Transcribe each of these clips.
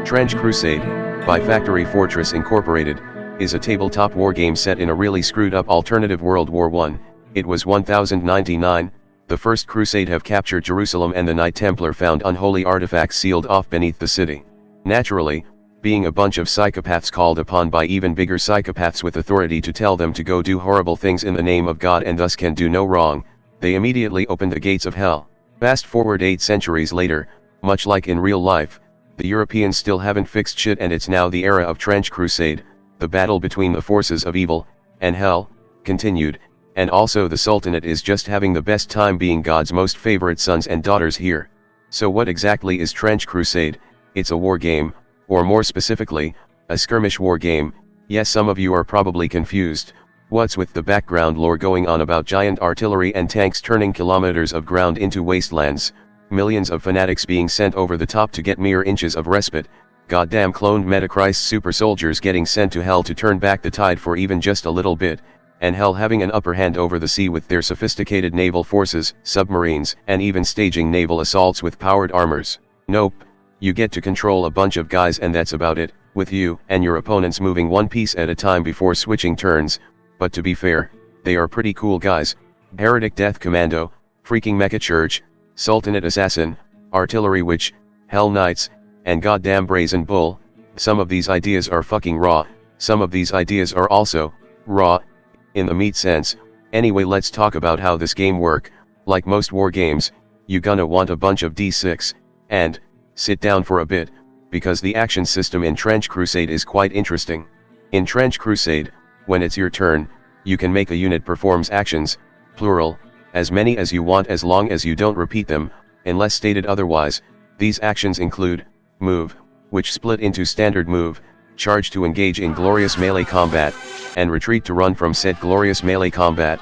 Trench Crusade, by Factory Fortress Incorporated, is a tabletop wargame set in a really screwed up alternative World War I. It was 1099, the First Crusade have captured Jerusalem and the Knight Templar found unholy artifacts sealed off beneath the city. Naturally, being a bunch of psychopaths called upon by even bigger psychopaths with authority to tell them to go do horrible things in the name of God and thus can do no wrong, they immediately opened the gates of hell. Fast forward 8 centuries later, much like in real life, the Europeans still haven't fixed shit and it's now the era of Trench Crusade. The battle between the forces of evil and hell continued, and also the Sultanate is just having the best time being God's most favorite sons and daughters here. So what exactly is Trench Crusade? It's a war game, or more specifically, a skirmish war game. Yes, some of you are probably confused. What's with the background lore going on about giant artillery and tanks turning kilometers of ground into wastelands, millions of fanatics being sent over the top to get mere inches of respite, goddamn cloned Metachrist super soldiers getting sent to hell to turn back the tide for even just a little bit, and hell having an upper hand over the sea with their sophisticated naval forces, submarines, and even staging naval assaults with powered armors? Nope, you get to control a bunch of guys and that's about it, with you and your opponents moving one piece at a time before switching turns. But to be fair, they are pretty cool guys. Heretic Death Commando, freaking Mecha Church, Sultanate Assassin, Artillery Witch, Hell Knights, and goddamn Brazen Bull. Some of these ideas are fucking raw, some of these ideas are also raw, in the meat sense. Anyway, let's talk about how this game work. Like most war games, you gonna want a bunch of d6, and sit down for a bit, because the action system in Trench Crusade is quite interesting. In Trench Crusade, when it's your turn, you can make a unit performs actions, plural, as many as you want as long as you don't repeat them, unless stated otherwise. These actions include move, which split into standard move, charge to engage in glorious melee combat, and retreat to run from said glorious melee combat.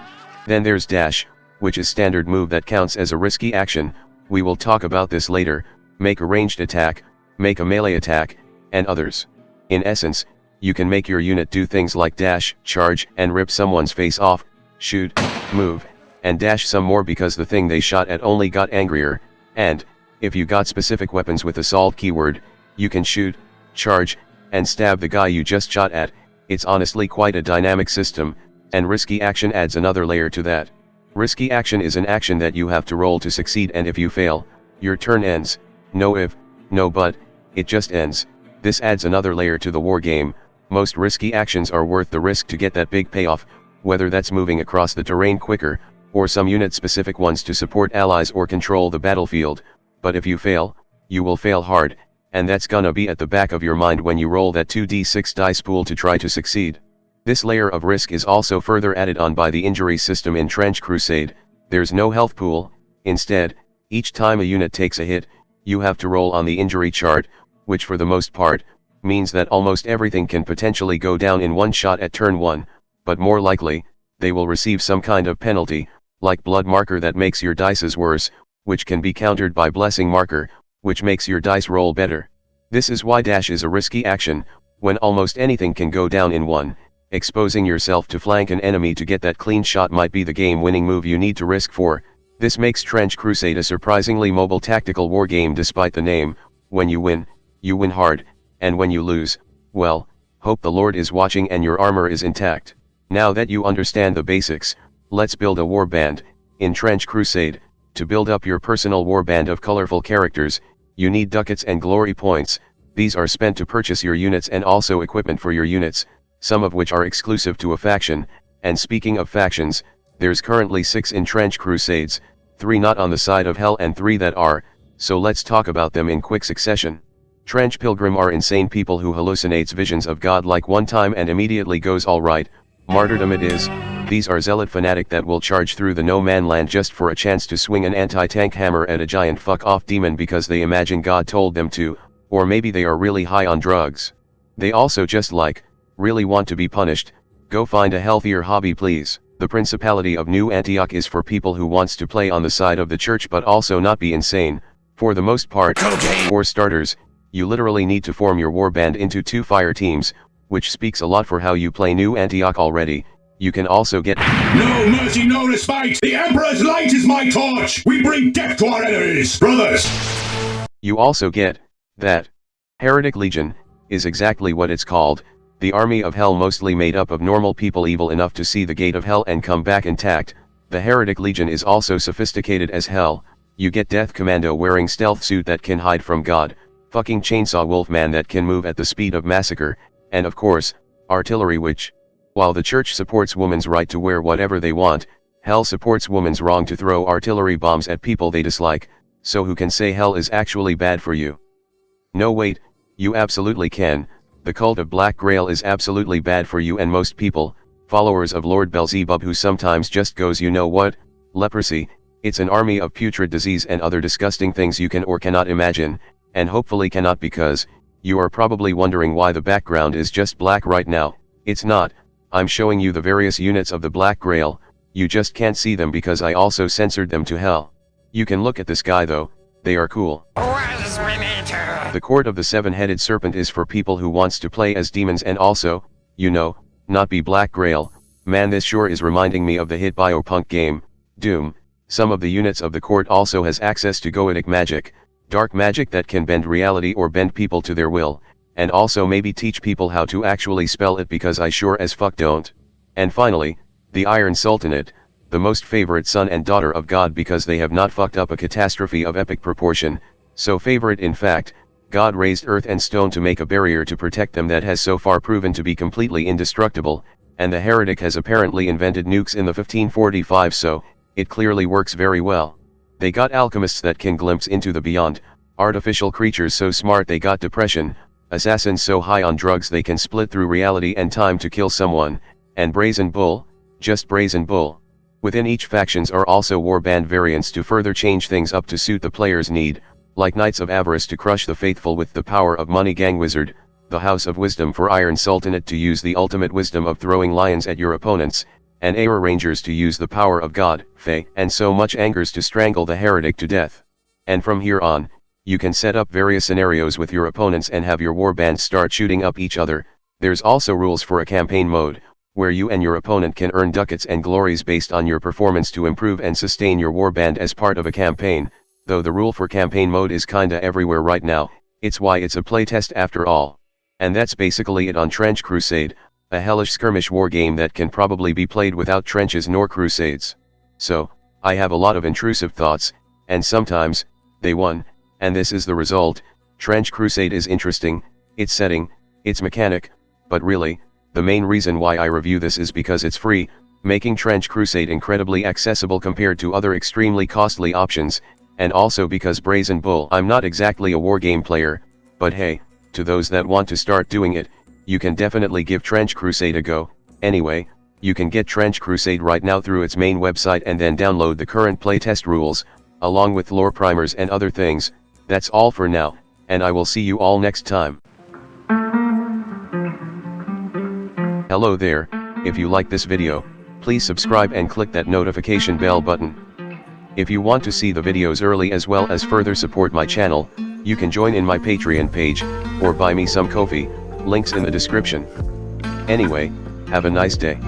Then there's dash, which is standard move that counts as a risky action. We will talk about this later. Make a ranged attack, make a melee attack, and others. In essence, you can make your unit do things like dash, charge, and rip someone's face off, shoot, move, and dash some more because the thing they shot at only got angrier, and, if you got specific weapons with assault keyword, you can shoot, charge, and stab the guy you just shot at. It's honestly quite a dynamic system, and risky action adds another layer to that. Risky action is an action that you have to roll to succeed, and if you fail, your turn ends. No if, no but, it just ends. This adds another layer to the war game. Most risky actions are worth the risk to get that big payoff, whether that's moving across the terrain quicker, or some unit-specific ones to support allies or control the battlefield. But if you fail, you will fail hard, and that's gonna be at the back of your mind when you roll that 2d6 dice pool to try to succeed. This layer of risk is also further added on by the injury system in Trench Crusade. There's no health pool. Instead, each time a unit takes a hit, you have to roll on the injury chart, which for the most part, means that almost everything can potentially go down in one shot at turn 1, but more likely, they will receive some kind of penalty, like blood marker that makes your dices worse, which can be countered by blessing marker, which makes your dice roll better. This is why dash is a risky action, when almost anything can go down in one. Exposing yourself to flank an enemy to get that clean shot might be the game-winning move you need to risk for. This makes Trench Crusade a surprisingly mobile tactical wargame despite the name. When you win hard, and when you lose, well, hope the Lord is watching and your armor is intact. Now that you understand the basics, let's build a warband. In Trench Crusade, to build up your personal warband of colorful characters, you need ducats and glory points. These are spent to purchase your units and also equipment for your units, some of which are exclusive to a faction. And speaking of factions, there's currently 6 in Trench Crusades, 3 not on the side of hell and 3 that are, so let's talk about them in quick succession. Trench Pilgrim are insane people who hallucinates visions of God like one time and immediately goes alright, martyrdom it is. These are zealot fanatic that will charge through the no-man land just for a chance to swing an anti-tank hammer at a giant fuck-off demon because they imagine God told them to, or maybe they are really high on drugs. They also just really want to be punished. Go find a healthier hobby please. The Principality of New Antioch is for people who wants to play on the side of the church but also not be insane. For the most part, for starters, you literally need to form your warband into 2 fire teams, which speaks a lot for how you play New Antioch already. You can also get no mercy, no respite. The Emperor's light is my torch. We bring death to our enemies, brothers. You also get that Heretic Legion is exactly what it's called, the army of hell mostly made up of normal people evil enough to see the gate of hell and come back intact. The Heretic Legion is also sophisticated as hell. You get Death Commando wearing stealth suit that can hide from God, fucking Chainsaw Wolfman that can move at the speed of massacre, and of course, artillery which, while the church supports women's right to wear whatever they want, hell supports women's wrong to throw artillery bombs at people they dislike, so who can say hell is actually bad for you? No wait, you absolutely can. The cult of Black Grail is absolutely bad for you and most people, followers of Lord Beelzebub who sometimes just goes you know what, leprosy, it's an army of putrid disease and other disgusting things you can or cannot imagine, and hopefully cannot because, you are probably wondering why the background is just black right now. It's not, I'm showing you the various units of the Black Grail, you just can't see them because I also censored them to hell. You can look at the sky though, they are cool. The court of the Sevenheaded Serpent is for people who wants to play as demons and also, you know, not be Black Grail. Man, this sure is reminding me of the hit biopunk game, Doom. Some of the units of the court also has access to goetic magic, dark magic that can bend reality or bend people to their will, and also maybe teach people how to actually spell it because I sure as fuck don't. And finally, the Iron Sultanate, the most favorite son and daughter of God because they have not fucked up a catastrophe of epic proportion, so favorite in fact, God raised earth and stone to make a barrier to protect them that has so far proven to be completely indestructible, and the heretic has apparently invented nukes in the 1545 so, it clearly works very well. They got alchemists that can glimpse into the beyond, artificial creatures so smart they got depression, assassins so high on drugs they can split through reality and time to kill someone, and Brazen Bull, just Brazen Bull. Within each factions are also warband variants to further change things up to suit the player's need, like Knights of Avarice to crush the faithful with the power of Money Gang Wizard, the House of Wisdom for Iron Sultanate to use the ultimate wisdom of throwing lions at your opponents, and Air Rangers to use the power of God, Fae, and so much angers to strangle the heretic to death. And from here on, you can set up various scenarios with your opponents and have your warbands start shooting up each other. There's also rules for a campaign mode, where you and your opponent can earn ducats and glories based on your performance to improve and sustain your warband as part of a campaign, though the rule for campaign mode is kinda everywhere right now, it's why it's a playtest after all. And that's basically it on Trench Crusade, a hellish skirmish wargame that can probably be played without trenches nor crusades. So, I have a lot of intrusive thoughts, and sometimes, they won, and this is the result. Trench Crusade is interesting, its setting, its mechanic, but really, the main reason why I review this is because it's free, making Trench Crusade incredibly accessible compared to other extremely costly options, and also because Brazen Bull. I'm not exactly a wargame player, but hey, to those that want to start doing it, you can definitely give Trench Crusade a go. Anyway, you can get Trench Crusade right now through its main website and then download the current playtest rules, along with lore primers and other things. That's all for now, and I will see you all next time. Hello there, if you like this video, please subscribe and click that notification bell button. If you want to see the videos early as well as further support my channel, you can join in my Patreon page, or buy me some coffee, links in the description. Anyway, have a nice day.